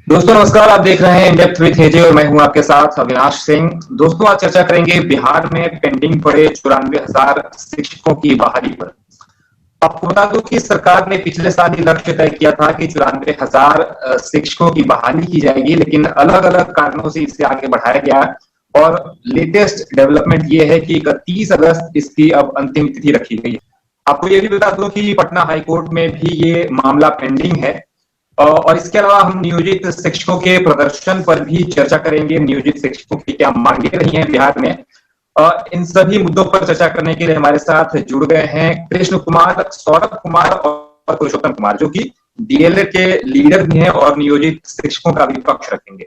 दोस्तों नमस्कार। आप देख रहे हैं इन डेप्थ विद हेजे और मैं हूं आपके साथ अविनाश सिंह। दोस्तों आज चर्चा करेंगे बिहार में पेंडिंग पड़े 94,000 शिक्षकों की बहाली पर। आपको बता दूं कि सरकार ने पिछले साल ही लक्ष्य तय किया था कि 94,000 शिक्षकों की बहाली की जाएगी, लेकिन अलग अलग कारणों से इसे आगे बढ़ाया गया और लेटेस्ट डेवलपमेंट ये है कि 31 अगस्त इसकी अब अंतिम तिथि रखी गई है। आपको ये भी बता दूं कि पटना हाईकोर्ट में भी ये मामला पेंडिंग है। और इसके अलावा हम नियोजित शिक्षकों के प्रदर्शन पर भी चर्चा करेंगे। नियोजित शिक्षकों की क्या मांगे रही हैं बिहार में। इन सभी मुद्दों पर चर्चा करने के लिए हमारे साथ जुड़ गए हैं कृष्ण कुमार, सौरभ कुमार और पुरुषोत्तम कुमार, जो कि डीएलएड के लीडर भी हैं और नियोजित शिक्षकों का भी पक्ष रखेंगे।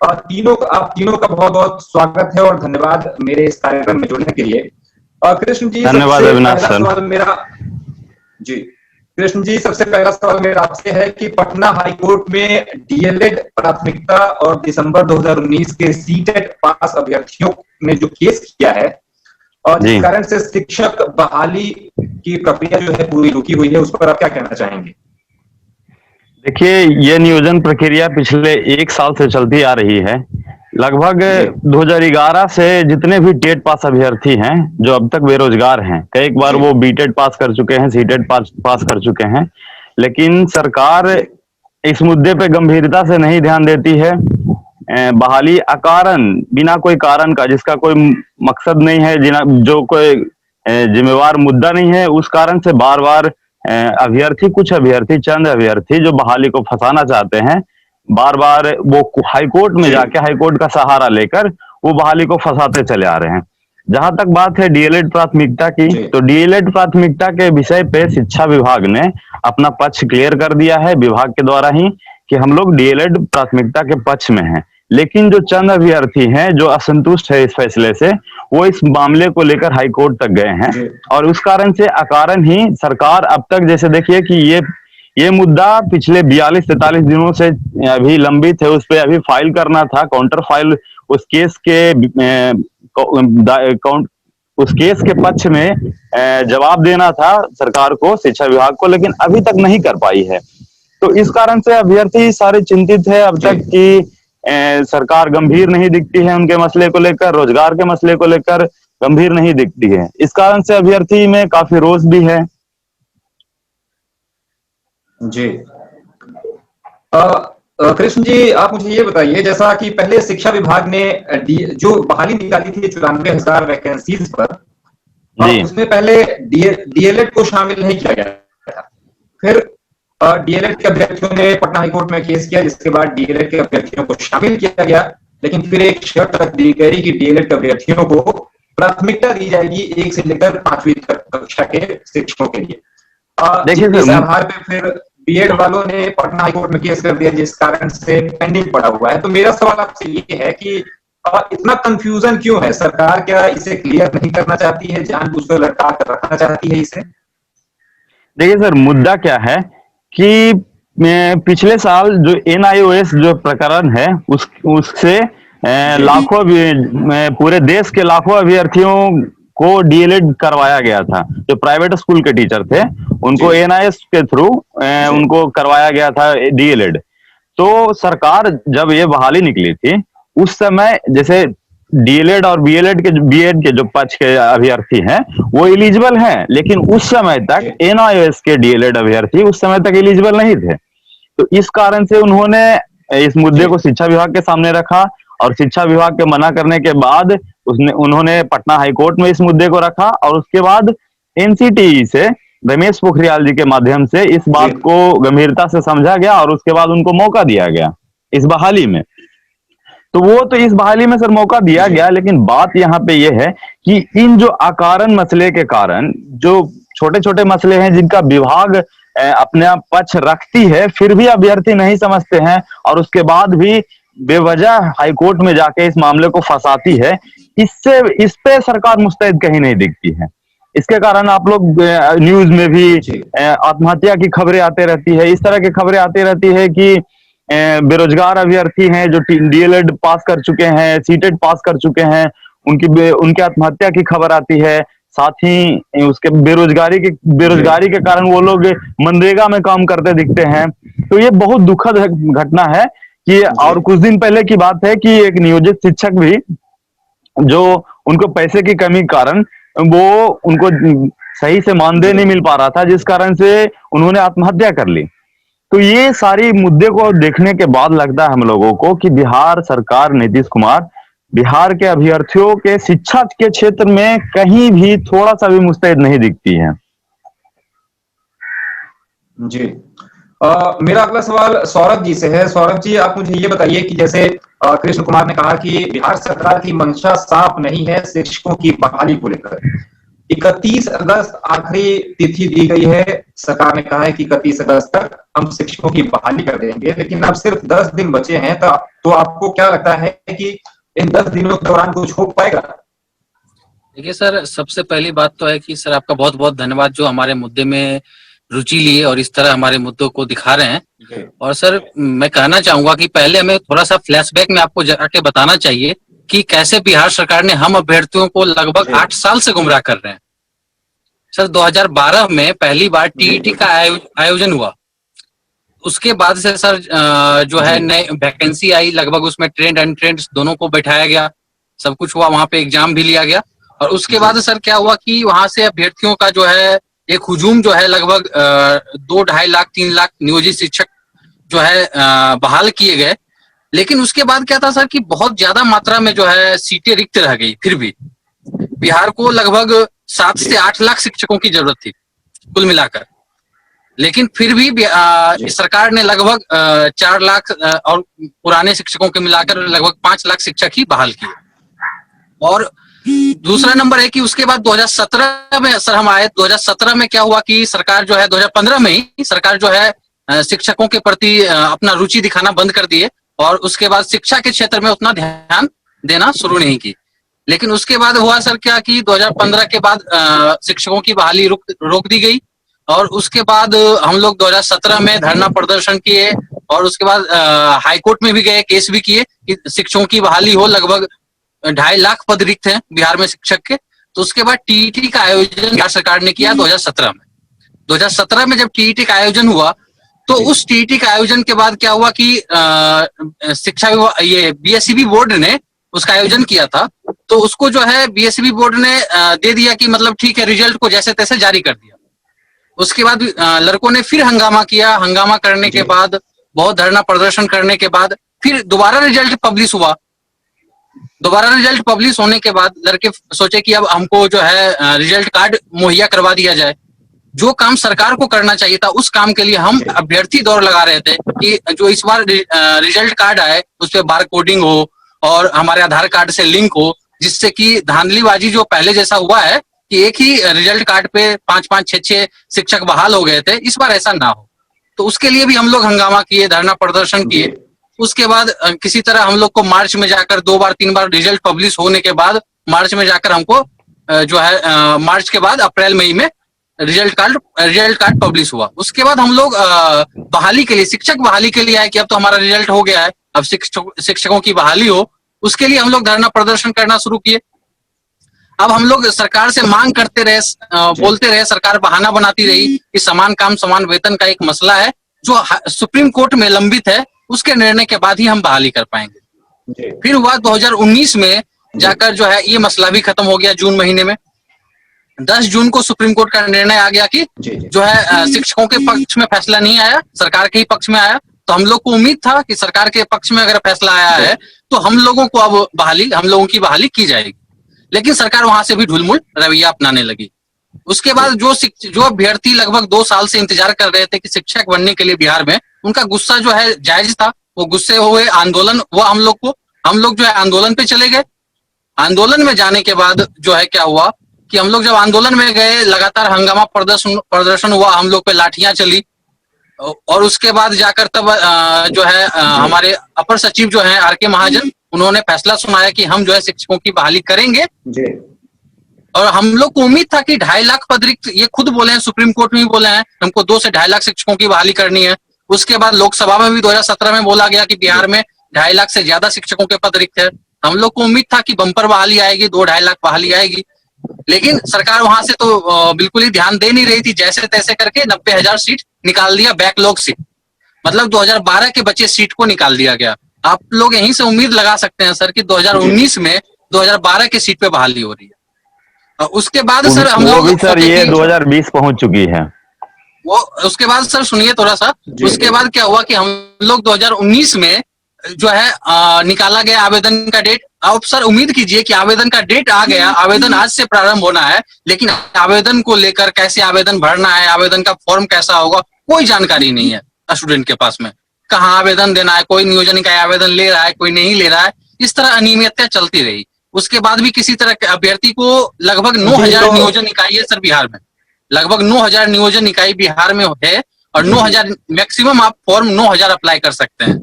आप तीनों का बहुत बहुत स्वागत है और धन्यवाद मेरे इस कार्यक्रम में जुड़ने के लिए। कृष्ण जी, धन्यवाद सबसे अविनाश पहला सर। सवाल मेरा जी कृष्ण जी, सबसे पहला सवाल मेरा आपसे है कि पटना हाईकोर्ट में डीएलएड प्राथमिकता और दिसंबर 2019 के सीटेट पास अभ्यर्थियों ने जो केस किया है और जिस जी कारण से शिक्षक बहाली की प्रक्रिया जो है पूरी रुकी हुई है, उस पर आप क्या कहना चाहेंगे? देखिए, ये नियोजन प्रक्रिया पिछले 1 साल से चलती आ रही है। लगभग जी 2011 से जितने भी टेट पास अभ्यर्थी हैं जो अब तक बेरोजगार हैं, कई बार जी वो बीटेट पास कर चुके हैं, सीटेट पास कर चुके हैं, लेकिन सरकार जी इस मुद्दे पे गंभीरता से नहीं ध्यान देती है। बहाली अकारण बिना कोई कारण का, जिसका कोई मकसद नहीं है, जो कोई जिम्मेवार मुद्दा नहीं है, उस कारण से बार बार कुछ अभ्यर्थी, चंद अभ्यर्थी जो बहाली को फंसाना चाहते हैं, बार बार वो हाईकोर्ट में जी जाके हाईकोर्ट का सहारा लेकर वो बहाली को फंसाते चले आ रहे हैं। जहां तक बात है डीएलएड प्राथमिकता की, जी तो डीएलएड प्राथमिकता के विषय पे शिक्षा विभाग ने अपना पक्ष क्लियर कर दिया है विभाग के द्वारा ही, कि हम लोग डीएलएड प्राथमिकता के पक्ष में हैं। लेकिन जो चंद अभ्यर्थी हैं जो असंतुष्ट है इस फैसले से, वो इस मामले को लेकर हाईकोर्ट तक गए हैं। जी और उस कारण से अकारण ही सरकार अब तक, जैसे देखिए कि ये मुद्दा पिछले 42-43 दिनों से अभी लंबित है, उस पर अभी फाइल करना था, काउंटर फाइल उस केस के उस केस के पक्ष में जवाब देना था सरकार को, शिक्षा विभाग को, लेकिन अभी तक नहीं कर पाई है। तो इस कारण से अभ्यर्थी सारे चिंतित है अब जी तक कि सरकार गंभीर नहीं दिखती है उनके मसले को लेकर, रोजगार के मसले को लेकर गंभीर नहीं दिखती है। इस कारण से अभ्यर्थी में काफी रोष भी है। जी कृष्ण जी, आप मुझे ये बताइए, जैसा कि पहले शिक्षा विभाग ने जो बहाली निकाली थी 94,000 वैकेंसीज पर, जी उसमें पहले डीएलएड को शामिल नहीं किया गया था। फिर डीएलएड के अभ्यर्थियों ने पटना हाईकोर्ट में केस किया, जिसके बाद डीएलएड के अभ्यर्थियों को शामिल किया गया, लेकिन फिर एक शर्त रख दी गई कि डीएलएड के अभ्यर्थियों को प्राथमिकता दी जाएगी 1 से लेकर 5वीं कक्षा के शिक्षकों के लिए। देखिए इस सर, आधार पे फिर बीएड वालों ने पटना हाईकोर्ट में केस कर दिया, जिस कारण से पेंडिंग पड़ा हुआ है। तो मेरा सवाल आपसे ये है कि इतना कंफ्यूजन क्यों है? सरकार क्या इसे क्लियर नहीं करना चाहती है, जानबूझकर लटका कर रखना चाहती है इसे? देखिए सर, मुद्दा क्या है कि पिछले साल जो एनआईओएस जो प्रकरण है, उससे जी पूरे देश के लाखों अभ्यर्थियों को डीएलएड करवाया गया था। जो प्राइवेट स्कूल के टीचर थे, जी उनको एनआईएस के थ्रू जी उनको करवाया गया था डीएलएड। तो सरकार जब ये बहाली निकली थी, उस समय जैसे डीएलएड और बीएड के जो पक्ष के अभ्यर्थी हैं वो एलिजिबल हैं, लेकिन उस समय तक जी एनआईओएस के डीएलएड अभ्यर्थी उस समय तक एलिजिबल नहीं थे। तो इस कारण से उन्होंने इस मुद्दे जी को शिक्षा विभाग के सामने रखा, और शिक्षा विभाग के मना करने के बाद उन्होंने पटना हाईकोर्ट में इस मुद्दे को रखा, और उसके बाद एनसीटीई से रमेश पोखरियाल जी के माध्यम से इस जी बात को गंभीरता से समझा गया, और उसके बाद उनको मौका दिया गया इस बहाली में। तो वो तो इस बहाली में सर मौका दिया जी गया, लेकिन बात यहाँ पे ये है कि इन जो अकारण मसले के कारण, जो छोटे छोटे मसले हैं जिनका विभाग अपने आप पक्ष रखती है, फिर भी अभ्यर्थी नहीं समझते हैं, और उसके बाद भी बेवजह हाईकोर्ट में जाके इस मामले को फंसाती है। इस पे सरकार मुस्तैद कहीं नहीं दिखती है। इसके कारण आप लोग न्यूज में भी जी आत्महत्या की खबरें आते रहती है, इस तरह की खबरें आती रहती है कि बेरोजगार अभ्यर्थी हैं जो डीएलएड पास कर चुके हैं, सीटेट पास कर चुके हैं, उनके आत्महत्या की खबर आती है। साथ ही उसके जी बेरोजगारी के कारण वो लोग मनरेगा में काम करते दिखते हैं। तो ये बहुत दुखद घटना है कि जी और कुछ दिन पहले की बात है कि एक नियोजित शिक्षक भी जो उनको पैसे की कमी के कारण वो उनको सही से मानदेय जी नहीं मिल पा रहा था, जिस कारण से उन्होंने आत्महत्या कर ली। तो ये सारी मुद्दे को देखने के बाद लगता है हम लोगों को कि बिहार सरकार, नीतीश कुमार बिहार के अभ्यर्थियों के शिक्षा के क्षेत्र में कहीं भी थोड़ा सा भी मुस्तैद नहीं दिखती है। जी। मेरा अगला सवाल सौरभ जी से है। सौरभ जी, आप मुझे ये बताइए कि जैसे कृष्ण कुमार ने कहा कि बिहार सरकार की मंशा साफ नहीं है शिक्षकों की बहाली को लेकर। 31 अगस्त आखिरी तिथि दी गई है। सरकार ने कहा है कि 31 अगस्त तक हम शिक्षकों की बहाली कर देंगे, लेकिन अब सिर्फ 10 दिन बचे हैं। तो आपको क्या लगता है कि इन 10 दिनों के दौरान कुछ हो पाएगा? देखिए सर, सबसे पहली बात तो है कि सर आपका बहुत बहुत धन्यवाद जो हमारे मुद्दे में रुचि लिए और इस तरह हमारे मुद्दों को दिखा रहे हैं। और सर मैं कहना चाहूंगा कि पहले हमें थोड़ा सा फ्लैशबैक में आपको जाके बताना चाहिए कि कैसे बिहार सरकार ने हम अभ्यर्थियों को लगभग 8 साल से गुमराह कर रहे हैं। सर 2012 में पहली बार टीईटी का आयोजन हुआ। उसके बाद से सर जो है नई वैकेंसी आई, लगभग उसमें ट्रेंड अनट्रेंड दोनों को बैठाया गया, सब कुछ हुआ, वहां पे एग्जाम भी लिया गया। और उसके बाद सर क्या हुआ कि वहां से अभ्यर्थियों का जो है एक हुजूम जो है लगभग 2-2.5 लाख 3 लाख नियोजित शिक्षक जो है बहाल किए गए। लेकिन उसके बाद क्या था सर कि बहुत ज्यादा मात्रा में जो है सीटें रिक्त रह गई। फिर भी बिहार को लगभग 7 से 8 लाख शिक्षकों की जरूरत थी कुल मिलाकर। लेकिन फिर भी सरकार ने लगभग 4 लाख और पुराने शिक्षकों के मिलाकर लगभग 5 लाख शिक्षक ही बहाल किए। और दूसरा नंबर है कि उसके बाद 2017 में सर हम आए। 2017 में क्या हुआ कि सरकार जो है 2015 में ही सरकार जो है शिक्षकों के प्रति अपना रुचि दिखाना बंद कर दिए और उसके बाद शिक्षा के क्षेत्र में उतना ध्यान देना शुरू नहीं की। लेकिन उसके बाद हुआ सर क्या कि 2015 के बाद शिक्षकों की बहाली रोक दी गई। और उसके बाद हम लोग 2017 में धरना प्रदर्शन किए और उसके बाद हाईकोर्ट में भी गए, केस भी किए कि शिक्षकों की बहाली हो। लगभग 2.5 लाख पद रिक्त हैं बिहार में शिक्षक के। तो उसके बाद टीईटी का आयोजन बिहार सरकार ने किया 2017 में। 2017 में जब टीईटी का आयोजन हुआ तो उस टीईटी का आयोजन के बाद क्या हुआ कि शिक्षा ये बीएसईबी बोर्ड ने उसका आयोजन किया था। तो उसको जो है बीएसईबी बोर्ड ने दे दिया कि मतलब ठीक है, रिजल्ट को जैसे तैसे जारी कर दिया। उसके बाद लड़कों ने फिर हंगामा किया। हंगामा करने के बाद, बहुत धरना प्रदर्शन करने के बाद फिर दोबारा रिजल्ट पब्लिश हुआ। दोबारा रिजल्ट पब्लिश होने के बाद लड़के सोचे कि अब हमको जो है रिजल्ट कार्ड मुहैया करवा दिया जाए। जो काम सरकार को करना चाहिए था उस काम के लिए हम अभ्यर्थी दौड़ लगा रहे थे कि जो इस बार रिजल्ट कार्ड आए उस पर बार कोडिंग हो और हमारे आधार कार्ड से लिंक हो, जिससे कि धांधलीबाजी जो पहले जैसा हुआ है कि एक ही रिजल्ट कार्ड पे 5-5 6-6 शिक्षक बहाल हो गए थे, इस बार ऐसा ना हो। तो उसके लिए भी हम लोग हंगामा किए, धरना प्रदर्शन किए। उसके बाद किसी तरह हम लोग को मार्च में जाकर 2-3 बार रिजल्ट पब्लिश होने के बाद मार्च में जाकर हमको जो है मार्च के बाद अप्रैल मई में रिजल्ट कार्ड पब्लिश हुआ। उसके बाद हम लोग बहाली के लिए, शिक्षक बहाली के लिए आए कि अब तो हमारा रिजल्ट हो गया है, अब शिक्षकों की बहाली हो। उसके लिए हम लोग धरना प्रदर्शन करना शुरू किए। अब हम लोग सरकार से मांग करते रहे, बोलते रहे, सरकार बहाना बनाती रही कि समान काम समान वेतन का एक मसला है जो सुप्रीम कोर्ट में लंबित है, उसके निर्णय के बाद ही हम बहाली कर पाएंगे। फिर हुआ 2019 में जाकर जो है ये मसला भी खत्म हो गया। जून महीने में 10 जून को सुप्रीम कोर्ट का निर्णय आ गया कि जो है शिक्षकों के पक्ष में फैसला नहीं आया, सरकार के ही पक्ष में आया। तो हम लोग को उम्मीद था कि सरकार के पक्ष में अगर फैसला आया है तो हम लोगों को अब हम लोगों की बहाली की जाएगी। लेकिन सरकार वहां से भी ढुलमुल रवैया अपनाने लगी। उसके बाद जो अभ्यर्थी लगभग 2 साल से इंतजार कर रहे थे कि शिक्षक बनने के लिए बिहार में, उनका गुस्सा जो है जायज था। वो गुस्से हुए, आंदोलन हुआ हम लोग जो है आंदोलन पे चले गए। आंदोलन में जाने के बाद जो है क्या हुआ कि हम लोग जब आंदोलन में गए, लगातार हंगामा प्रदर्शन हुआ, हम लोग पे लाठियां चली। और उसके बाद जाकर तब जो है हमारे अपर सचिव जो है आर के महाजन, उन्होंने फैसला सुनाया कि हम जो है शिक्षकों की बहाली करेंगे। और हम लोग को उम्मीद था कि 2.5 लाख पद रिक्त, ये खुद बोले हैं, सुप्रीम कोर्ट में भी बोले हैं, हमको 2 से 2.5 लाख शिक्षकों की बहाली करनी है। उसके बाद लोकसभा में भी 2017 में बोला गया कि बिहार में 2.5 लाख से ज्यादा शिक्षकों के पद रिक्त है। हम लोग को उम्मीद था कि बम्पर बहाली आएगी, 2-2.5 लाख बहाली आएगी। लेकिन सरकार वहां से तो बिल्कुल ही ध्यान दे नहीं रही थी। जैसे तैसे करके 90,000 सीट निकाल दिया बैकलॉग से। मतलब 2012 के बचे सीट को निकाल दिया गया। आप लोग यहीं से उम्मीद लगा सकते हैं सर कि 2019 में 2012 की सीट पे बहाली हो रही है। और उसके बाद सर हम वो लोग भी सर सोचे ये कि 2020 पहुंच चुकी है। वो उसके बाद सर सुनिए थोड़ा सा, उसके बाद क्या हुआ कि हम लोग 2019 में जो है निकाला गया आवेदन का डेट। अब सर उम्मीद कीजिए कि आवेदन का डेट आ गया, आवेदन आज से प्रारंभ होना है, लेकिन आवेदन को लेकर कैसे आवेदन भरना है, आवेदन का फॉर्म कैसा होगा, कोई जानकारी नहीं है स्टूडेंट के पास में। कहाँ आवेदन देना है, कोई नियोजन इकाई आवेदन ले रहा है, कोई नहीं ले रहा है। इस तरह अनियमितता चलती रही। उसके बाद भी किसी तरह के अभ्यर्थी को लगभग 9,000 नियोजन इकाई है सर बिहार में, लगभग 9,000 नियोजन इकाई बिहार में है, और 9,000 मैक्सिमम आप फॉर्म 9,000 अप्लाई कर सकते हैं।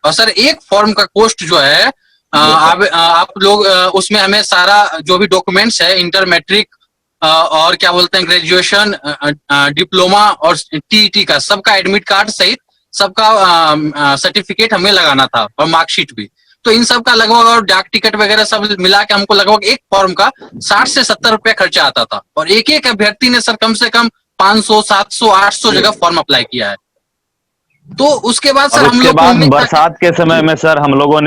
और सर एक फॉर्म का कॉस्ट जो है आप लोग उसमें हमें सारा जो भी डॉक्यूमेंट्स है, इंटर मैट्रिक और क्या बोलते हैं ग्रेजुएशन, डिप्लोमा और टीईटी का सबका एडमिट कार्ड सहित सबका सर्टिफिकेट हमें लगाना था, और मार्कशीट भी। तो इन सब का लगभग और डाक टिकट वगैरह सब मिला के हमको लगभग एक फॉर्म का 60 से 70 रुपया खर्चा आता था। और एक एक अभ्यर्थी ने सर कम से कम 500, 700, 800 जगह फॉर्म अप्लाई किया है। तो उसके बाद सर हम उसके लोग बाद बरसात के समय में सर हम लोगों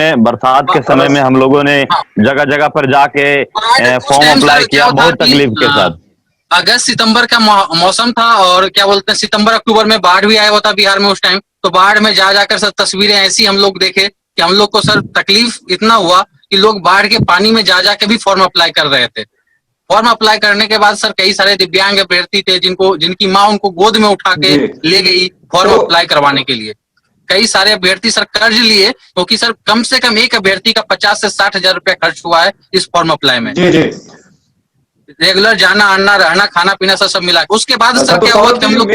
ने जगह जगह पर जाके फॉर्म अप्लाई किया, बहुत तकलीफ के साथ। अगस्त सितंबर का मौसम था, और क्या बोलते हैं सितंबर अक्टूबर में बाढ़ भी आया हुआ था बिहार में उस टाइम। तो बाढ़ में जा जाकर सर तस्वीरें ऐसी हम लोग देखे कि हम लोग को सर तकलीफ इतना हुआ कि लोग बाढ़ के पानी में जा जाके भी फॉर्म अप्लाई कर रहे थे। फॉर्म अप्लाई करने के बाद सर कई सारे दिव्यांग अभ्यर्थी थे जिनकी माँ उनको गोद में उठा के ले गई फॉर्म अप्लाई करवाने के लिए। कई सारे अभ्यर्थी सर कर्ज लिए, क्योंकि सर कम से कम एक अभ्यर्थी का 50 से 60,000 रुपया खर्च हुआ है इस फॉर्म अप्लाई में। रेगुलर जाना आना, रहना, खाना पीना सब मिला। उसके बाद सर क्या हुआ कि हम लोग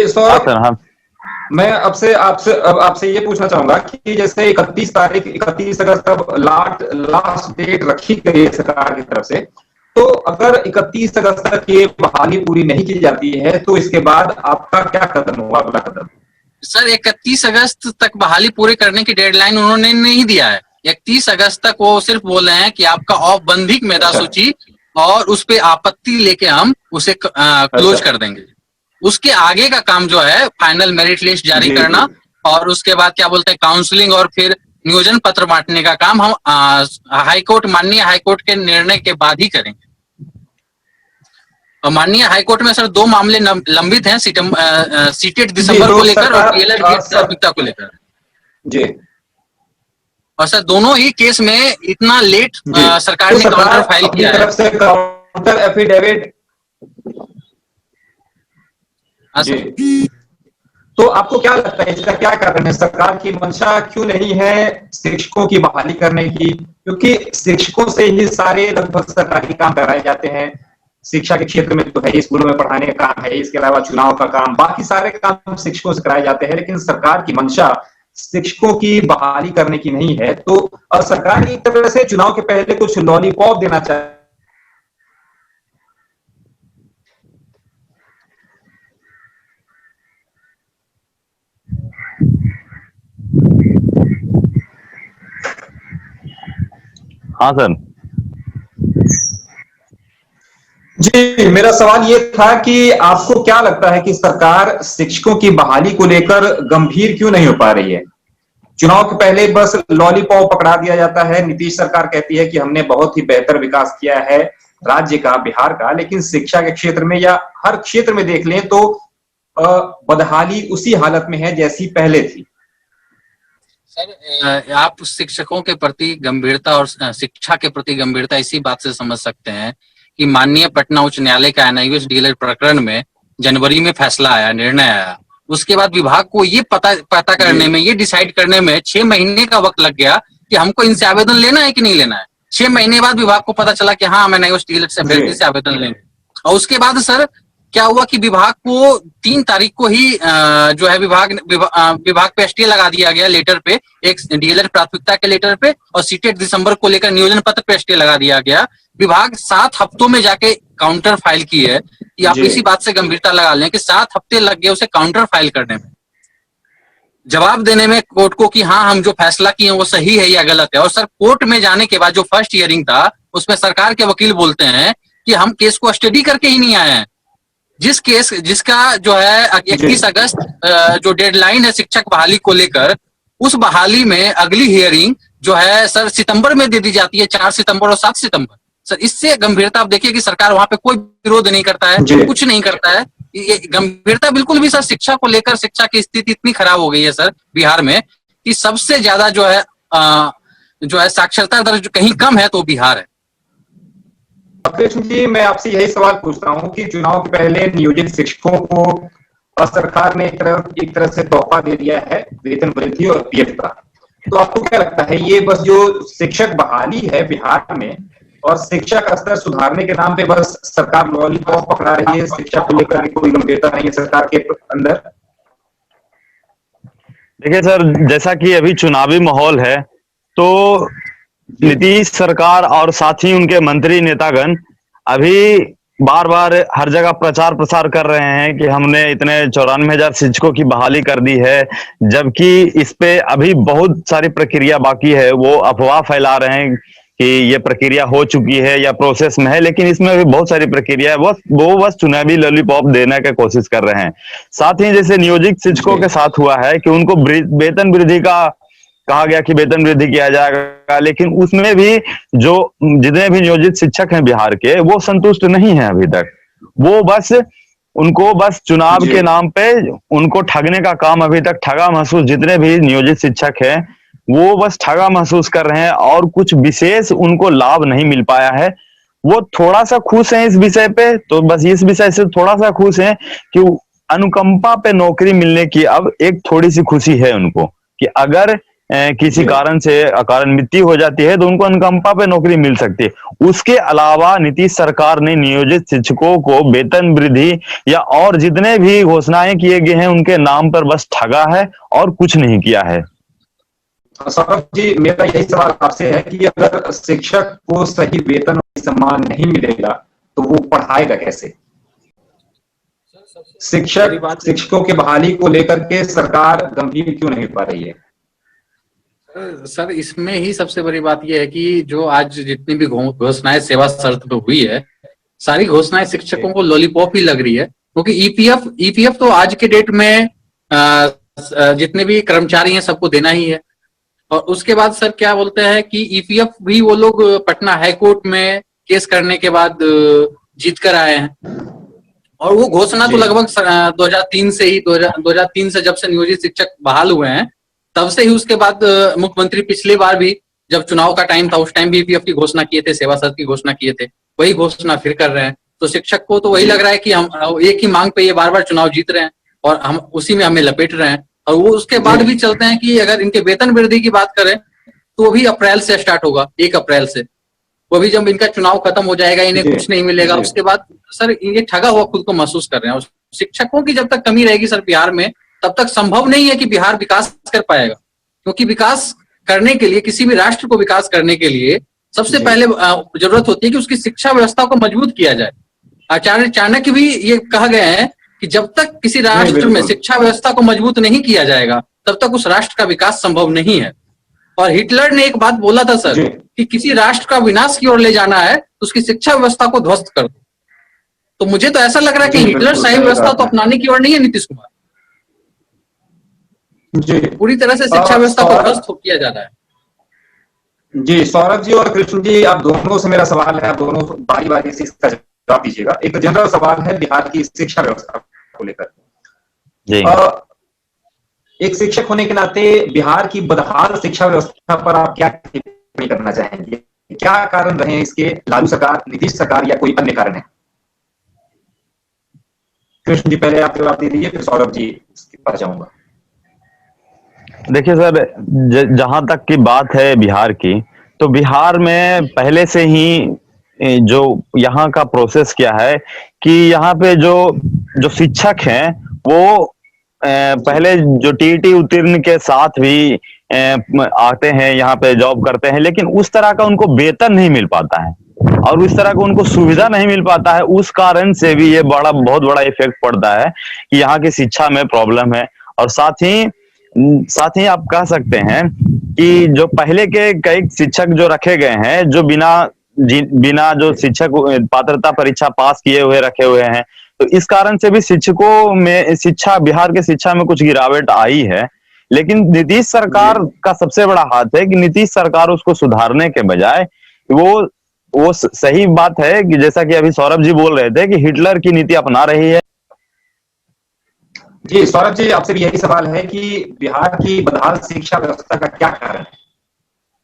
सर मैं आपसे ये पूछना चाहूंगा कि जैसे 31 अगस्त तक लास्ट डेट रखी गई है सरकार की तरफ से, तो अगर 31 अगस्त तक ये बहाली पूरी नहीं की जाती है तो इसके बाद आपका क्या कदम होगा, अगला कदम? सर 31 अगस्त तक बहाली पूरी करने की डेडलाइन उन्होंने नहीं दिया है। 31 अगस्त तक वो सिर्फ बोल रहे हैं कि आपका औपबंधिक मेधा सूची और उस पे आपत्ति लेके हम उसे क्लोज कर देंगे। उसके आगे का काम जो है फाइनल मेरिट लिस्ट जारी करना, और उसके बाद क्या बोलते हैं काउंसलिंग और फिर नियोजन पत्र बांटने का काम हम माननीय हाईकोर्ट के निर्णय के बाद ही करेंगे। और माननीय हाईकोर्ट में सर 2 मामले लंबित हैं, सीटेट दिसंबर को लेकर और डीएलएड प्राथमिकता को लेकर जी। और सर दोनों ही केस में इतना लेट सरकार ने काउंटर फाइल किया है। तरफ से काउंटर एफिडेविट जी। तो आपको क्या लगता है इसका क्या कारण है? सरकार की मंशा क्यों नहीं है शिक्षकों की बहाली करने की? क्योंकि शिक्षकों से ही सारे लगभग सरकारी काम कराए जाते हैं। शिक्षा के क्षेत्र में तो है, स्कूलों में पढ़ाने का काम है, इसके अलावा चुनाव का काम, बाकी सारे काम शिक्षकों से कराए जाते हैं। लेकिन सरकार की मंशा शिक्षकों की बहाली करने की नहीं है, तो सरकार एक तरह से चुनाव के पहले कुछ लॉलीपॉप देना चाहिए। हाँ सर जी, मेरा सवाल ये था कि आपको क्या लगता है कि सरकार शिक्षकों की बहाली को लेकर गंभीर क्यों नहीं हो पा रही है? चुनाव के पहले बस लॉलीपॉप पकड़ा दिया जाता है। नीतीश सरकार कहती है कि हमने बहुत ही बेहतर विकास किया है राज्य का, बिहार का, लेकिन शिक्षा के क्षेत्र में या हर क्षेत्र में देख लें तो बदहाली उसी हालत में है जैसी पहले थी। सर आप शिक्षकों के प्रति गंभीरता और शिक्षा के प्रति गंभीरता इसी बात से समझ सकते हैं कि माननीय पटना उच्च न्यायालय का एनआईओएस डीएलएड प्रकरण में जनवरी में फैसला आया, निर्णय आया। उसके बाद विभाग को ये पता करने में, ये डिसाइड करने में 6 महीने का वक्त लग गया कि हमको इनसे आवेदन लेना है कि नहीं लेना है। 6 महीने बाद विभाग को पता चला कि हाँ हम एनआईओएस डीएलएड से अभ्यर्थी से आवेदन लेंगे। और उसके बाद सर क्या हुआ कि विभाग को 3 तारीख को ही जो है विभाग पे स्टे लगा दिया गया लेटर पे, एक डीएलएड प्राथमिकता के लेटर पे, और सीटेट दिसंबर को लेकर नियोजन पत्र पे स्टे लगा दिया गया। विभाग 7 हफ्तों में जाके काउंटर फाइल की है कि आप इसी बात से गंभीरता लगा लें कि 7 हफ्ते लग गए उसे काउंटर फाइल करने में, जवाब देने में कोर्ट को कि हाँ हम जो फैसला किए वो सही है या गलत है। और सर कोर्ट में जाने के बाद जो फर्स्ट हियरिंग था उसमें सरकार के वकील बोलते हैं कि हम केस को स्टडी करके ही नहीं आए हैं, जिसका जो है 31 अगस्त जो डेडलाइन है शिक्षक बहाली को लेकर, उस बहाली में अगली हियरिंग जो है सर सितंबर में दे दी जाती है, 4 सितंबर और 7 सितंबर। सर इससे गंभीरता आप देखिए कि सरकार वहां पे कोई विरोध नहीं करता है, कुछ नहीं करता है। ये गंभीरता बिल्कुल भी सर शिक्षा को लेकर, शिक्षा की स्थिति इतनी खराब हो गई है सर बिहार में कि सबसे ज्यादा जो है साक्षरता दर जो कहीं कम है तो बिहार है। कृष्ण जी, मैं आपसे यही सवाल पूछता हूँ कि चुनाव के पहले नियोजित शिक्षकों को सरकार ने एक तरह से तोहफा दे दिया है वेतन वृद्धि और पीएफ का। तो आपको क्या लगता है ये बस जो शिक्षक बहाली है बिहार में और शिक्षा का स्तर सुधारने के नाम पे बस सरकार लॉलीपॉप पकड़ा रही है, शिक्षा को लेकर कोई गंभीरता नहीं है सरकार के अंदर? देखिए सर, जैसा कि अभी चुनावी माहौल है तो नीतीश सरकार और साथ ही उनके मंत्री नेतागण अभी बार बार हर जगह प्रचार प्रसार कर रहे हैं कि हमने इतने 94,000 शिक्षकों की बहाली कर दी है, जबकि इस पे अभी बहुत सारी प्रक्रिया बाकी है। वो अफवाह फैला रहे हैं कि ये प्रक्रिया हो चुकी है या प्रोसेस में है, लेकिन इसमें भी बहुत सारी प्रक्रिया है। वो बस चुनावी लॉलीपॉप देने की कोशिश कर रहे हैं। साथ ही जैसे नियोजित शिक्षकों के साथ हुआ है कि उनको वेतन वृद्धि का कहा गया कि वेतन वृद्धि किया जाएगा, लेकिन उसमें भी जो जितने भी नियोजित शिक्षक हैं बिहार के, वो संतुष्ट नहीं है अभी तक। वो बस उनको बस चुनाव के नाम पे उनको ठगने का काम अभी तक ठगा महसूस, जितने भी नियोजित शिक्षक हैं वो बस ठगा महसूस कर रहे हैं और कुछ विशेष उनको लाभ नहीं मिल पाया है। वो थोड़ा सा खुश हैं इस विषय पे, तो बस इस विषय से थोड़ा सा खुश हैं कि अनुकंपा पे नौकरी मिलने की अब एक थोड़ी सी खुशी है उनको कि अगर किसी कारण से अकारण मृत्यु हो जाती है तो उनको अनुकंपा पे नौकरी मिल सकती है। उसके अलावा नीतीश सरकार ने नियोजित शिक्षकों को वेतन वृद्धि या और जितने भी घोषणाएं किए गए हैं उनके नाम पर बस ठगा है और कुछ नहीं किया है। सौरभ जी, मेरा यही सवाल आपसे है कि अगर शिक्षक को सही वेतन और सम्मान नहीं मिलेगा तो वो पढ़ाएगा कैसे? शिक्षकों के बहाली को लेकर के सरकार गंभीर क्यों नहीं पा रही है? सर इसमें ही सबसे बड़ी बात यह है कि जो आज जितनी भी घोषणाएं सेवा शर्त पे हुई है, सारी घोषणाएं शिक्षकों को लॉलीपॉप ही लग रही है, क्योंकि ईपीएफ तो आज के डेट में जितने भी कर्मचारी हैं सबको देना ही है। और उसके बाद सर क्या बोलते हैं कि ईपीएफ भी वो लोग पटना हाईकोर्ट में केस करने के बाद जीत कर आए हैं। और वो घोषणा तो लगभग 2003 से ही 2003 से जब से नियोजित शिक्षक बहाल हुए हैं तब से ही, उसके बाद मुख्यमंत्री पिछली बार भी जब चुनाव का टाइम था उस टाइम भी ईपीएफ की घोषणा किए थे, सेवा शर्त की घोषणा किए थे, वही घोषणा फिर कर रहे हैं। तो शिक्षक को तो वही लग रहा है कि हम एक ही मांग पे ये बार बार चुनाव जीत रहे हैं और हम उसी में हमें लपेट रहे हैं। और वो उसके बाद भी चलते हैं कि अगर इनके वेतन वृद्धि की बात करें तो वो भी अप्रैल से स्टार्ट होगा, 1 अप्रैल से। वो भी जब इनका चुनाव खत्म हो जाएगा, इन्हें कुछ नहीं मिलेगा, उसके बाद सर ये ठगा हुआ खुद को महसूस कर रहे हैं। और शिक्षकों की जब तक कमी रहेगी सर बिहार में, तब तक संभव नहीं है कि बिहार विकास कर पाएगा। क्योंकि विकास करने के लिए, किसी भी राष्ट्र को विकास करने के लिए सबसे पहले जरूरत होती है कि उसकी शिक्षा व्यवस्था को मजबूत किया जाए। आचार्य चाणक्य भी ये कहा गया है कि जब तक किसी राष्ट्र में शिक्षा व्यवस्था को मजबूत नहीं किया जाएगा तब तक उस राष्ट्र का विकास संभव नहीं है। और हिटलर ने एक बात बोला था सर कि किसी राष्ट्र का विनाश की ओर ले जाना है तो उसकी शिक्षा व्यवस्था को ध्वस्त कर दो। तो मुझे तो ऐसा लग रहा है कि हिटलर शाही व्यवस्था तो अपनाने की ओर नहीं है नीतीश कुमार, पूरी तरह से शिक्षा व्यवस्था को ध्वस्त किया जा रहा है। जी सौरभ जी और कृष्ण जी, आप दोनों से मेरा सवाल है, आप दोनों बारी बारी से इसका जवाब दीजिएगा। एक जनरल सवाल है बिहार की शिक्षा व्यवस्था को लेकर। एक शिक्षक होने के नाते बिहार की बदहाल शिक्षा व्यवस्था पर आप क्या टिप्पणी करना चाहेंगे? क्या कारण रहे इसके? लालू सरकार, नीतीश सरकार, या कोई अन्य कारण है? कृष्ण जी पहले आप जवाब दे दीजिए, फिर सौरभ जी इसके पास जाऊंगा। देखिए सर, जहां तक की बात है बिहार की, तो बिहार में पहले से ही जो यहाँ का प्रोसेस क्या है कि यहाँ पे जो शिक्षक हैं वो पहले जो टीईटी उत्तीर्ण के साथ भी आते हैं, यहाँ पे जॉब करते हैं, लेकिन उस तरह का उनको वेतन नहीं मिल पाता है और उस तरह का उनको सुविधा नहीं मिल पाता है। उस कारण से भी ये बहुत बड़ा इफेक्ट पड़ता है कि यहाँ की शिक्षा में प्रॉब्लम है। और साथ ही आप कह सकते हैं कि जो पहले के कई शिक्षक जो रखे गए हैं, जो बिना जो शिक्षक पात्रता परीक्षा पास किए हुए रखे हुए हैं, तो इस कारण से भी शिक्षकों में शिक्षा बिहार के शिक्षा में कुछ गिरावट आई है। लेकिन नीतीश सरकार का सबसे बड़ा हाथ है कि नीतीश सरकार उसको सुधारने के बजाय वो सही बात है कि जैसा कि अभी सौरभ जी बोल रहे थे कि हिटलर की नीति अपना रही है। जी सौरभ जी, आपसे भी यही सवाल है कि बिहार की बदहाल शिक्षा व्यवस्था का क्या कारण है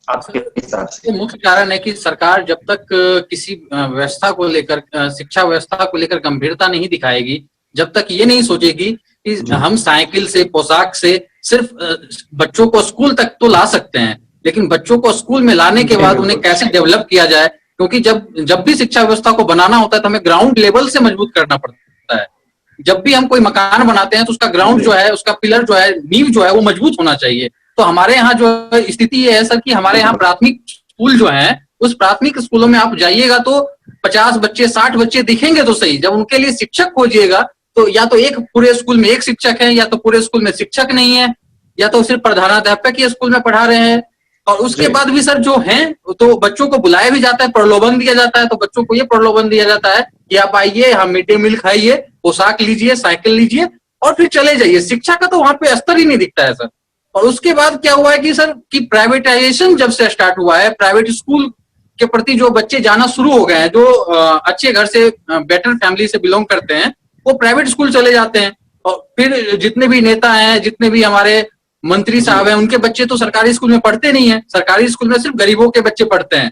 आपके हिसाब से? मुख्य कारण है कि सरकार जब तक किसी व्यवस्था को लेकर, शिक्षा व्यवस्था को लेकर गंभीरता नहीं दिखाएगी, जब तक ये नहीं सोचेगी कि हम साइकिल से, पोशाक से सिर्फ बच्चों को स्कूल तक तो ला सकते हैं, लेकिन बच्चों को स्कूल में लाने के बाद उन्हें कैसे डेवलप किया जाए, क्योंकि जब भी शिक्षा व्यवस्था को बनाना होता है तो हमें ग्राउंड लेवल से मजबूत करना पड़ता है। जब भी हम कोई मकान बनाते हैं तो उसका ग्राउंड जो है, उसका पिलर जो है, नींव जो है वो मजबूत होना चाहिए। तो हमारे यहाँ जो स्थिति ये है सर कि हमारे यहाँ प्राथमिक स्कूल जो है, उस प्राथमिक स्कूलों में आप जाइएगा तो 50 बच्चे 60 बच्चे दिखेंगे तो सही, जब उनके लिए शिक्षक खोजिएगा तो या तो एक पूरे स्कूल में एक शिक्षक है, या तो पूरे स्कूल में शिक्षक नहीं है, या तो सिर्फ प्रधानाध्यापक ही स्कूल में पढ़ा रहे हैं। और उसके बाद भी सर जो है तो बच्चों को बुलाया भी जाता है, प्रलोभन दिया जाता है। तो बच्चों को ये प्रलोभन दिया जाता है कि आप आइए, हम मिड डे मील खाइए, पोशाक लीजिए, साइकिल लीजिए और फिर चले जाइए। शिक्षा का तो वहां पे स्तर ही नहीं दिखता है सर। और उसके बाद क्या हुआ है कि सर कि प्राइवेटाइजेशन जब से स्टार्ट हुआ है, प्राइवेट स्कूल के प्रति जो बच्चे जाना शुरू हो गए हैं, जो अच्छे घर से, बेटर फैमिली से बिलोंग करते हैं, वो प्राइवेट स्कूल चले जाते हैं। और फिर जितने भी नेता हैं, जितने भी हमारे मंत्री साहब हैं, उनके बच्चे तो सरकारी स्कूल में पढ़ते नहीं है। सरकारी स्कूल में सिर्फ गरीबों के बच्चे पढ़ते हैं।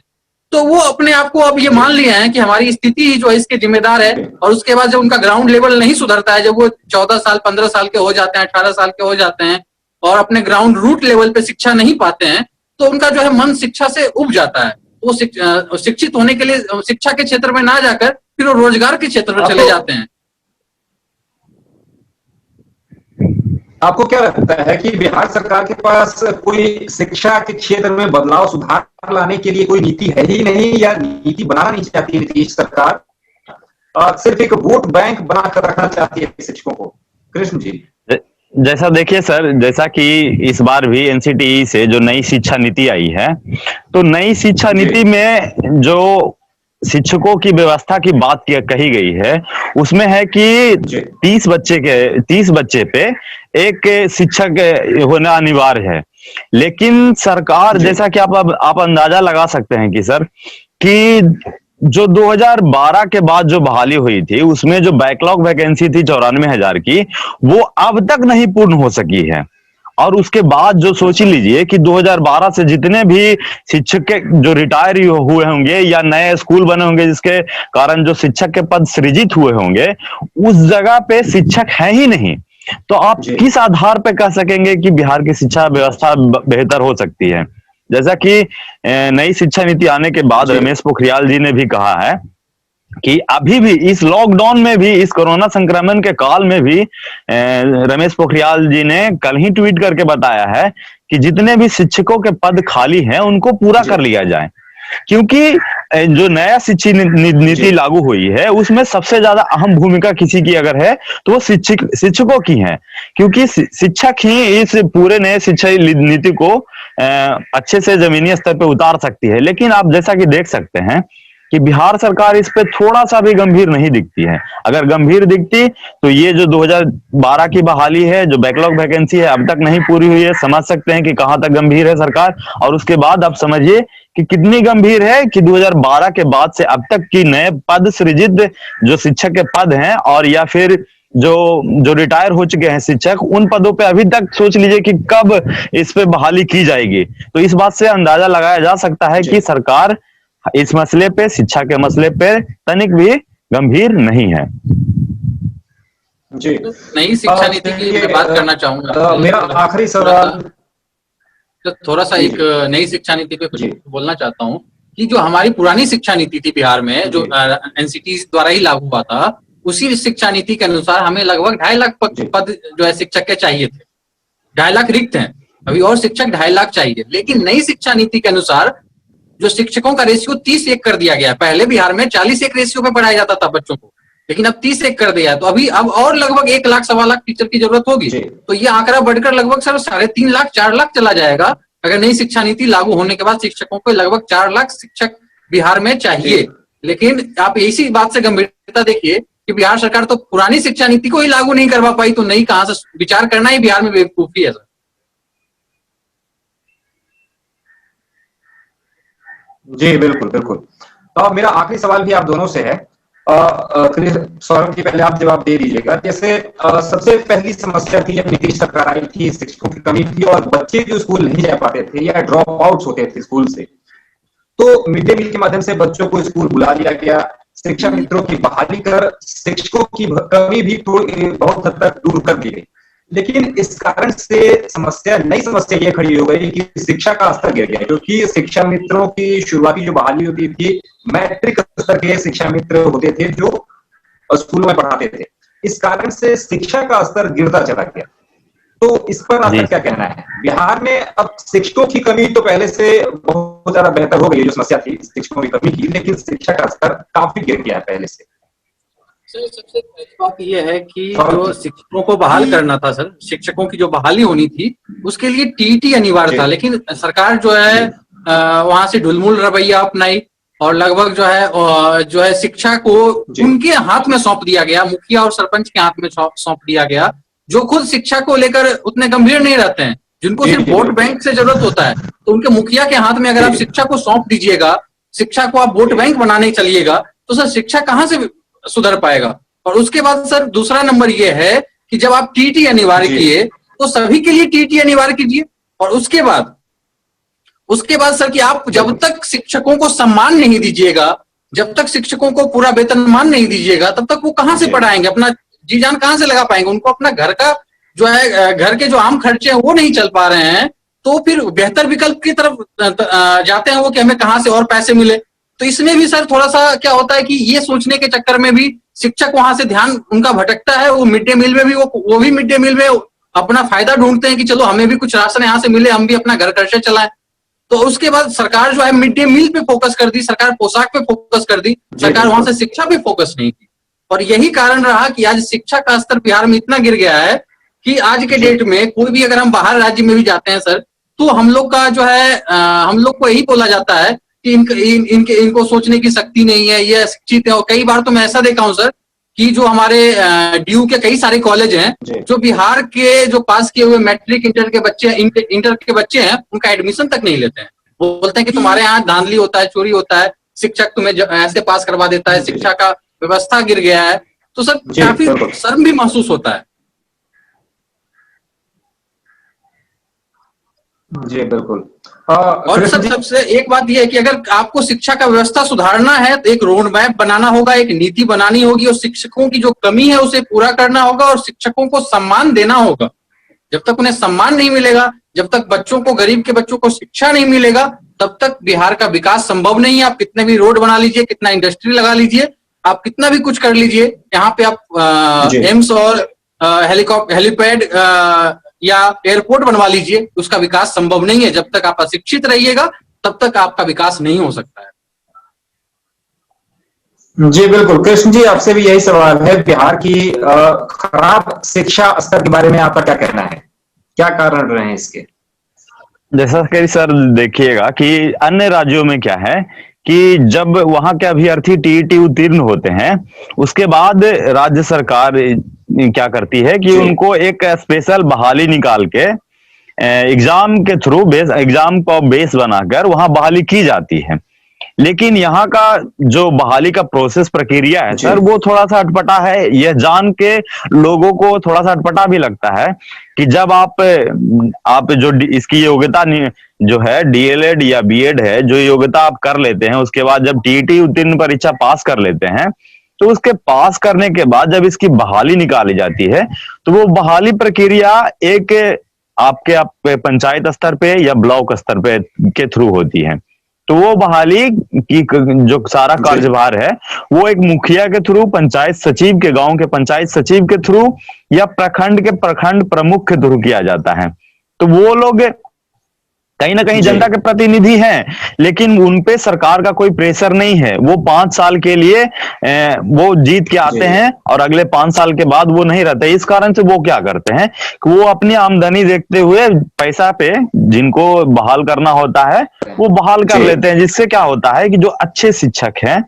तो वो अपने आप को अब ये मान लिया है कि हमारी स्थिति ही जो है इसके जिम्मेदार है। और उसके बाद जब उनका ग्राउंड लेवल नहीं सुधरता है, जब वो 14 साल 15 साल के हो जाते हैं, 18 साल के हो जाते हैं और अपने ग्राउंड रूट लेवल पे शिक्षा नहीं पाते हैं, तो उनका जो है मन शिक्षा से उब जाता है। वो शिक्षित होने के लिए शिक्षा के क्षेत्र में ना जाकर फिर वो रोजगार के क्षेत्र में चले जाते हैं। आपको क्या लगता है कि बिहार सरकार के पास कोई शिक्षा के क्षेत्र में बदलाव, सुधार लाने के लिए कोई नीति है ही नहीं, या नीति बनाना नहीं चाहती नीतीश सरकार, और सिर्फ एक वोट बैंक बनाकर रखना चाहती है शिक्षकों को? कृष्ण जी, जैसा देखिए सर, जैसा कि इस बार भी एनसीटीई से जो नई शिक्षा नीति आई है, तो नई शिक्षा नीति में जो शिक्षकों की व्यवस्था की बात कही गई है, उसमें है कि 30 बच्चे पे एक शिक्षक होना अनिवार्य है। लेकिन सरकार, जैसा कि आप अंदाजा लगा सकते हैं कि सर कि जो 2012 के बाद जो बहाली हुई थी, उसमें जो बैकलॉग वैकेंसी थी 94,000 की, वो अब तक नहीं पूर्ण हो सकी है। और उसके बाद जो सोच लीजिए कि 2012 से जितने भी शिक्षक के जो रिटायर हुए होंगे या नए स्कूल बने होंगे, जिसके कारण जो शिक्षक के पद सृजित हुए होंगे, उस जगह पे शिक्षक है ही नहीं। तो आप किस आधार पे कह सकेंगे कि बिहार की शिक्षा व्यवस्था बेहतर हो सकती है? जैसा कि नई शिक्षा नीति आने के बाद रमेश पोखरियाल जी ने भी कहा है कि अभी भी इस लॉकडाउन में भी, इस कोरोना संक्रमण के काल में भी, रमेश पोखरियाल जी ने कल ही ट्वीट करके बताया है कि जितने भी शिक्षकों के पद खाली हैं उनको पूरा कर लिया जाए। क्योंकि जो नया शिक्षा नीति लागू हुई है, उसमें सबसे ज्यादा अहम भूमिका किसी की अगर है तो वो शिक्षकों की है। क्योंकि शिक्षक ही इस पूरे नए शिक्षा नीति को अच्छे से जमीनी स्तर पे उतार सकती है। लेकिन आप जैसा कि देख सकते हैं कि बिहार सरकार इस पे थोड़ा सा भी गंभीर नहीं दिखती है। अगर गंभीर दिखती तो ये जो 2012 की बहाली है, जो बैकलॉग वैकेंसी है, अब तक नहीं पूरी हुई है, समझ सकते हैं कि कहां तक गंभीर है सरकार। और उसके बाद आप समझिए कि कितनी गंभीर है कि 2012 के बाद से अब तक की नए पद सृजित जो शिक्षक के पद हैं, और या फिर जो रिटायर हो चुके हैं शिक्षक, उन पदों पे अभी तक सोच लीजिए कि कब इस पे बहाली की जाएगी। तो इस बात से अंदाजा लगाया जा सकता है कि सरकार इस मसले पे, शिक्षा के मसले पे तनिक भी गंभीर नहीं है। जी, नई शिक्षा नीति की मैं बात करना चाहूंगा। मेरा आखिरी सवाल, तो थोड़ा सा एक नई शिक्षा नीति पे कुछ बोलना चाहता हूँ कि जो हमारी पुरानी शिक्षा नीति थी बिहार में, जो एनसीटी द्वारा ही लागू हुआ था, उसी शिक्षा नीति के अनुसार हमें लगभग 2.5 लाख पद जो है शिक्षक के चाहिए थे। 2.5 लाख रिक्त हैं अभी, और शिक्षक 2.5 लाख चाहिए। लेकिन नई शिक्षा नीति के अनुसार जो शिक्षकों का रेशियो 30:1 कर दिया गया। पहले बिहार में 40:1 रेशियो पे पढ़ाया जाता था बच्चों को, लेकिन अब 30:1 कर दिया। तो अभी अब और लगभग 1 लाख 1.25 लाख टीचर की जरूरत होगी। तो ये आंकड़ा बढ़कर लगभग सर 3.5 लाख 4 लाख चला जाएगा। अगर नई शिक्षा नीति लागू होने के बाद शिक्षकों को लगभग 4 लाख शिक्षक बिहार में चाहिए। लेकिन आप इसी बात से गंभीरता देखिए कि बिहार सरकार तो पुरानी शिक्षा नीति को ही लागू नहीं करवा पाई, तो नई कहां से विचार करना ही बिहार में बेवकूफी है सर। जी बिल्कुल बिल्कुल। तो मेरा आखिरी सवाल भी आप दोनों से है, सौरभ जी पहले आप जवाब दे दीजिएगा। जैसे सबसे पहली समस्या थी जब नीतीश सरकार आई थी, शिक्षकों की कमी थी और बच्चे जो स्कूल नहीं जा पाते थे या ड्रॉप आउट होते थे स्कूल से, तो मिड डे मील के माध्यम से बच्चों को स्कूल बुला लिया गया, शिक्षा मित्रों की बहाली कर शिक्षकों की कमी भी बहुत हद तक दूर कर दी गई। लेकिन इस कारण से नई समस्या ये खड़ी हो गई कि शिक्षा का स्तर गिर गया, क्योंकि शिक्षा मित्रों की शुरुआती जो बहाली होती थी, मैट्रिक स्तर के शिक्षा मित्र होते थे जो स्कूल में पढ़ाते थे। इस कारण से शिक्षा का स्तर गिरता चला गया। तो इस पर आपका क्या कहना है? बिहार में अब शिक्षकों की कमी तो पहले से बहुत ज्यादा बेहतर हो गई है, जो समस्या थी शिक्षकों की कमी की, लेकिन शिक्षा का स्तर काफी गिर गया है पहले से। सर सबसे पहली बात यह है कि जो शिक्षकों को बहाल करना था सर, शिक्षकों की जो बहाली होनी थी उसके लिए टीईटी अनिवार्य था, लेकिन सरकार जो है वहां से ढुलमुल रवैया अपनाई और लगभग जो है शिक्षा को उनके हाथ में सौंप दिया गया, मुखिया और सरपंच के हाथ में सौंप दिया गया, जो खुद शिक्षा को लेकर उतने गंभीर नहीं रहते हैं, जिनको सिर्फ वोट बैंक से जरूरत होता है। तो उनके मुखिया के हाथ में अगर आप शिक्षा को सौंप दीजिएगा, शिक्षा को आप वोट बैंक बनाने चलिएगा, तो सर शिक्षा कहाँ से सुधर पाएगा। और उसके बाद सर दूसरा नंबर ये है कि जब आप टीटी अनिवार्य किए तो सभी के लिए टीटी अनिवार्य कीजिए, और उसके बाद सर कि आप जब तक शिक्षकों को सम्मान नहीं दीजिएगा, जब तक शिक्षकों को पूरा वेतनमान नहीं दीजिएगा, तब तक वो कहां से पढ़ाएंगे, अपना जी जान कहां से लगा पाएंगे। उनको अपना घर का जो है, घर के जो आम खर्चे हैं वो नहीं चल पा रहे हैं, तो फिर बेहतर विकल्प की तरफ जाते हैं वो कि हमें कहां से और पैसे मिले। तो इसमें भी सर थोड़ा सा क्या होता है कि ये सोचने के चक्कर में भी शिक्षक वहां से ध्यान उनका भटकता है। वो मिड डे मील में भी वो भी मिड डे मील में अपना फायदा ढूंढते हैं कि चलो हमें भी कुछ राशन यहाँ से मिले, हम भी अपना घर खर्चा चलाएं। तो उसके बाद सरकार जो है मिड डे मील पे फोकस कर दी, सरकार पोशाक पे फोकस कर दी, सरकार वहां से शिक्षा पे फोकस नहीं की। और यही कारण रहा कि आज शिक्षा का स्तर बिहार में इतना गिर गया है कि आज के डेट में कोई भी, अगर हम बाहर राज्य में भी जाते हैं सर, तो हम लोग का जो है हम लोग को यही बोला जाता है कि इनको सोचने की शक्ति नहीं है, ये शिक्षित है। और कई बार तो मैं ऐसा देखा हूं सर कि जो हमारे डीयू के कई सारे कॉलेज हैं, जो बिहार के जो पास किए हुए मैट्रिक इंटर के बच्चे हैं, उनका एडमिशन तक नहीं लेते हैं। वो बोलते हैं कि तुम्हारे यहाँ धांधली होता है, चोरी होता है, शिक्षक तुम्हें ऐसे पास करवा देता है, शिक्षा का व्यवस्था गिर गया है। तो सर काफी शर्म भी महसूस होता है। जी बिल्कुल। और सर सबसे एक बात यह है कि अगर आपको शिक्षा का व्यवस्था सुधारना है तो एक रोड मैप बनाना होगा, एक नीति बनानी होगी, और शिक्षकों की जो कमी है उसे पूरा करना होगा, और शिक्षकों को सम्मान देना होगा। जब तक उन्हें सम्मान नहीं मिलेगा, जब तक बच्चों को, गरीब के बच्चों को शिक्षा नहीं मिलेगा, तब तक बिहार का विकास संभव नहीं है। आप कितने भी रोड बना लीजिए, कितना इंडस्ट्री लगा लीजिए, आप कितना भी कुछ कर लीजिए, यहाँ पे आप एम्स और हेलीपैड या एयरपोर्ट बनवा लीजिए, उसका विकास संभव नहीं है। जब तक आप अशिक्षित रहिएगा तब तक आपका विकास नहीं हो सकता है। जी बिल्कुल। कृष्ण जी, आपसे भी यही सवाल है, बिहार की खराब शिक्षा स्तर के बारे में आपका क्या कहना है? क्या कारण रहे हैं इसके? जैसा कि सर देखिएगा कि अन्य राज्यों में क्या है कि जब वहां के अभ्यर्थी टीईटी उत्तीर्ण होते हैं, उसके बाद राज्य सरकार क्या करती है कि उनको एक स्पेशल बहाली निकाल के एग्जाम के थ्रू एग्जाम को बेस बनाकर वहां बहाली की जाती है। लेकिन यहाँ का जो बहाली का प्रोसेस प्रक्रिया है सर, वो थोड़ा सा अटपटा है। यह जान के लोगों को थोड़ा सा अटपटा भी लगता है कि जब आप जो इसकी योग्यता जो है डीएलएड या बीएड है, जो योग्यता आप कर लेते हैं, उसके बाद जब टीईटी उत्तीर्ण परीक्षा पास कर लेते हैं, तो उसके पास करने के बाद जब इसकी बहाली निकाली जाती है, तो वो बहाली प्रक्रिया एक आपके पंचायत स्तर पे या ब्लॉक स्तर पे के थ्रू होती है। तो वो बहाली की जो सारा कार्यभार है वो एक मुखिया के थ्रू, पंचायत सचिव के, गांव के पंचायत सचिव के थ्रू या प्रखंड के प्रखंड प्रमुख के थ्रू किया जाता है। तो वो लोग कहीं ना कहीं जनता के प्रतिनिधि हैं, लेकिन उनपे सरकार का कोई प्रेशर नहीं है। वो 5 साल के लिए वो जीत के आते हैं और अगले 5 साल के बाद वो नहीं रहते। इस कारण से वो क्या करते हैं कि वो अपनी आमदनी देखते हुए पैसा पे जिनको बहाल करना होता है वो बहाल कर लेते हैं, जिससे क्या होता है कि जो अच्छे शिक्षक हैं,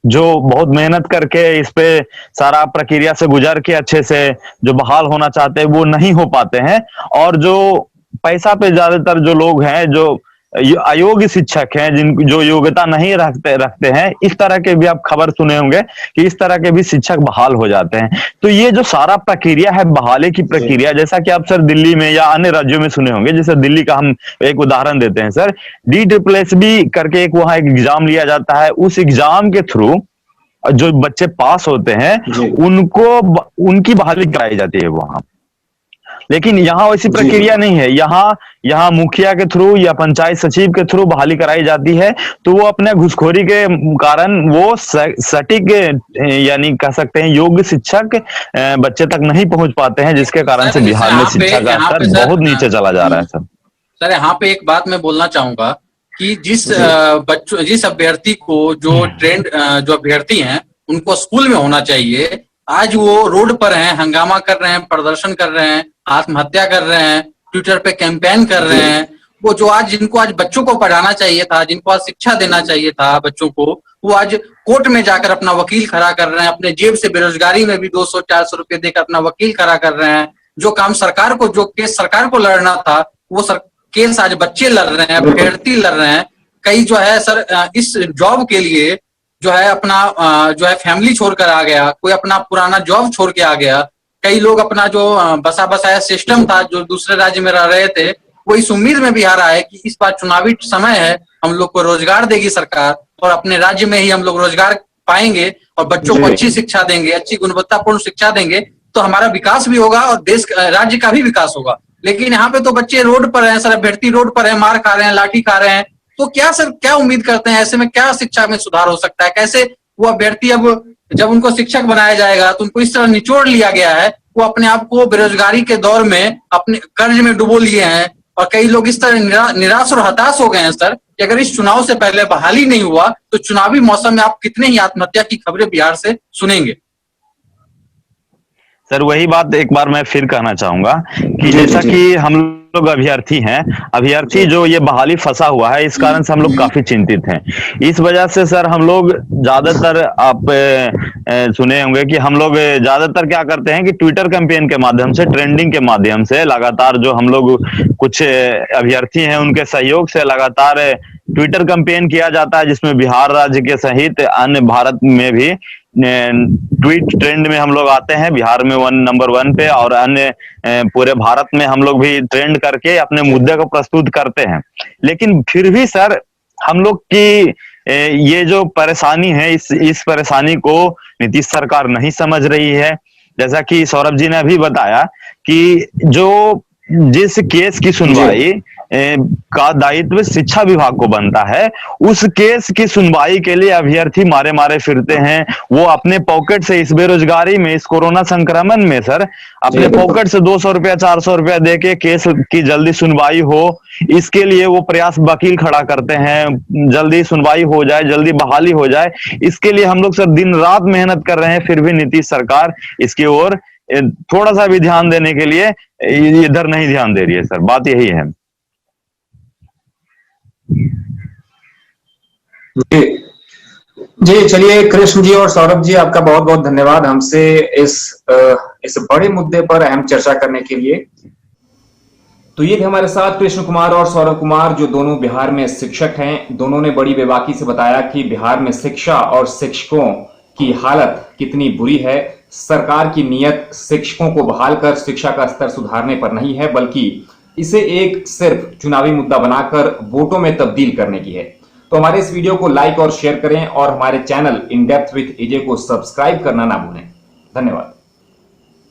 जो बहुत मेहनत करके इस पे सारा प्रक्रिया से गुजर के अच्छे से जो बहाल होना चाहते हैं वो नहीं हो पाते हैं, और जो पैसा पे ज्यादातर जो लोग हैं, जो अयोग्य शिक्षक हैं, जिन जो योग्यता नहीं रखते हैं, इस तरह के भी आप खबर सुने होंगे कि इस तरह के भी शिक्षक बहाल हो जाते हैं। तो ये जो सारा प्रक्रिया है, बहाली की प्रक्रिया, जैसा कि आप सर दिल्ली में या अन्य राज्यों में सुने होंगे, जैसे दिल्ली का हम एक उदाहरण देते हैं सर, DSSB करके एक वहां एक एग्जाम लिया जाता है। उस एग्जाम के थ्रू जो बच्चे पास होते हैं उनकी बहाली कराई जाती है वहां। लेकिन यहाँ वैसी प्रक्रिया नहीं है। यहाँ मुखिया के थ्रू या पंचायत सचिव के थ्रू बहाली कराई जाती है, तो वो अपने घुसखोरी के कारण वो सटीक यानी कह सकते हैं योग्य शिक्षक बच्चे तक नहीं पहुंच पाते हैं, जिसके कारण से बिहार में शिक्षा का स्तर बहुत नीचे चला जा रहा है सर। सर यहाँ पे एक बात मैं बोलना चाहूंगा कि जिस अभ्यर्थी को जो अभ्यर्थी हैं उनको स्कूल में होना चाहिए, आज वो रोड पर हैं, हंगामा कर रहे हैं, प्रदर्शन कर रहे हैं, आत्महत्या कर रहे हैं, ट्विटर पे कैंपेन कर रहे हैं। वो जो जिनको आज बच्चों को पढ़ाना चाहिए था, जिनको आज शिक्षा देना चाहिए था बच्चों को, वो आज कोर्ट में जाकर अपना वकील खड़ा कर रहे हैं, अपने जेब से बेरोजगारी में भी 200-400 रुपए देकर अपना वकील खड़ा कर रहे हैं। जो केस सरकार को लड़ना था, वो केस आज बच्चे लड़ रहे हैं, अभ्यर्थी लड़ रहे हैं। कई जो है सर इस जॉब के लिए जो है अपना जो है फैमिली छोड़कर आ गया, कोई अपना पुराना जॉब छोड़ के आ गया। कई लोग अपना जो बसा बसाया सिस्टम था, जो दूसरे राज्य में रह रहे थे, वो इस उम्मीद में बिहार आए कि इस बार चुनावी समय है, हम लोग को रोजगार देगी सरकार और अपने राज्य में ही हम लोग रोजगार पाएंगे और बच्चों को अच्छी शिक्षा देंगे, अच्छी गुणवत्तापूर्ण शिक्षा देंगे, तो हमारा विकास भी होगा और राज्य का भी विकास होगा। लेकिन यहाँ पे तो बच्चे रोड पर हैं सर, अभ्यर्थी रोड पर है, मार खा रहे हैं, लाठी खा रहे हैं। तो क्या सर क्या उम्मीद करते हैं ऐसे में, क्या शिक्षा में सुधार हो सकता है? कैसे वो अभ्यर्थी अब जब उनको शिक्षक बनाया जाएगा तो उनको इस तरह निचोड़ लिया गया है, वो अपने आप को बेरोजगारी के दौर में अपने कर्ज में डुबो लिए हैं और कई लोग इस तरह निराश और हताश हो गए हैं सर कि अगर इस चुनाव से पहले बहाली नहीं हुआ तो चुनावी मौसम में आप कितने ही आत्महत्या की खबरें बिहार से सुनेंगे। सर वही बात एक बार मैं फिर कहना चाहूंगा कि जैसा कि हम लोग अभ्यर्थी जो ये बहाली फंसा हुआ है, इस कारण से हम लोग काफी चिंतित हैं। इस वजह से सर हम लोग ज्यादातर आप सुने होंगे कि हम लोग ज्यादातर क्या करते हैं कि ट्विटर कैंपेन के माध्यम से, ट्रेंडिंग के माध्यम से लगातार जो हम लोग कुछ अभ्यर्थी हैं उनके सहयोग से लगातार ट्विटर कैंपेन किया जाता है, जिसमें बिहार राज्य के सहित अन्य भारत में भी ट्वीट ट्रेंड में हम लोग आते हैं। बिहार में नंबर 1 पे और अन्य पूरे भारत में हम लोग भी ट्रेंड करके अपने मुद्दे को प्रस्तुत करते हैं। लेकिन फिर भी सर हम लोग की ये जो परेशानी है, इस परेशानी को नीतीश सरकार नहीं समझ रही है। जैसा कि सौरभ जी ने अभी बताया कि जिस केस की सुनवाई का दायित्व शिक्षा विभाग को बनता है, उस केस की सुनवाई के लिए अभ्यर्थी मारे मारे फिरते हैं। वो अपने पॉकेट से इस बेरोजगारी में, इस कोरोना संक्रमण में सर अपने पॉकेट से 200 रुपया 400 रुपया देके केस की जल्दी सुनवाई हो, इसके लिए वो प्रयास वकील खड़ा करते हैं, जल्दी सुनवाई हो जाए, जल्दी बहाली हो जाए। इसके लिए हम लोग सर दिन रात मेहनत कर रहे हैं, फिर भी नीतीश सरकार इसकी ओर थोड़ा सा भी ध्यान देने के लिए इधर नहीं ध्यान दे रही है सर। बात यही है। जी चलिए, कृष्ण जी और सौरभ जी आपका बहुत बहुत धन्यवाद हमसे इस बड़े मुद्दे पर अहम चर्चा करने के लिए। तो ये थे हमारे साथ कृष्ण कुमार और सौरभ कुमार, जो दोनों बिहार में शिक्षक हैं। दोनों ने बड़ी बेबाकी से बताया कि बिहार में शिक्षा और शिक्षकों की हालत कितनी बुरी है। सरकार की नीयत शिक्षकों को बहाल कर शिक्षा का स्तर सुधारने पर नहीं है, बल्कि इसे एक सिर्फ चुनावी मुद्दा बनाकर वोटों में तब्दील करने की है। तो हमारे इस वीडियो को लाइक और शेयर करें और हमारे चैनल इन डेप्थ विद एजे को सब्सक्राइब करना ना भूलें। धन्यवाद।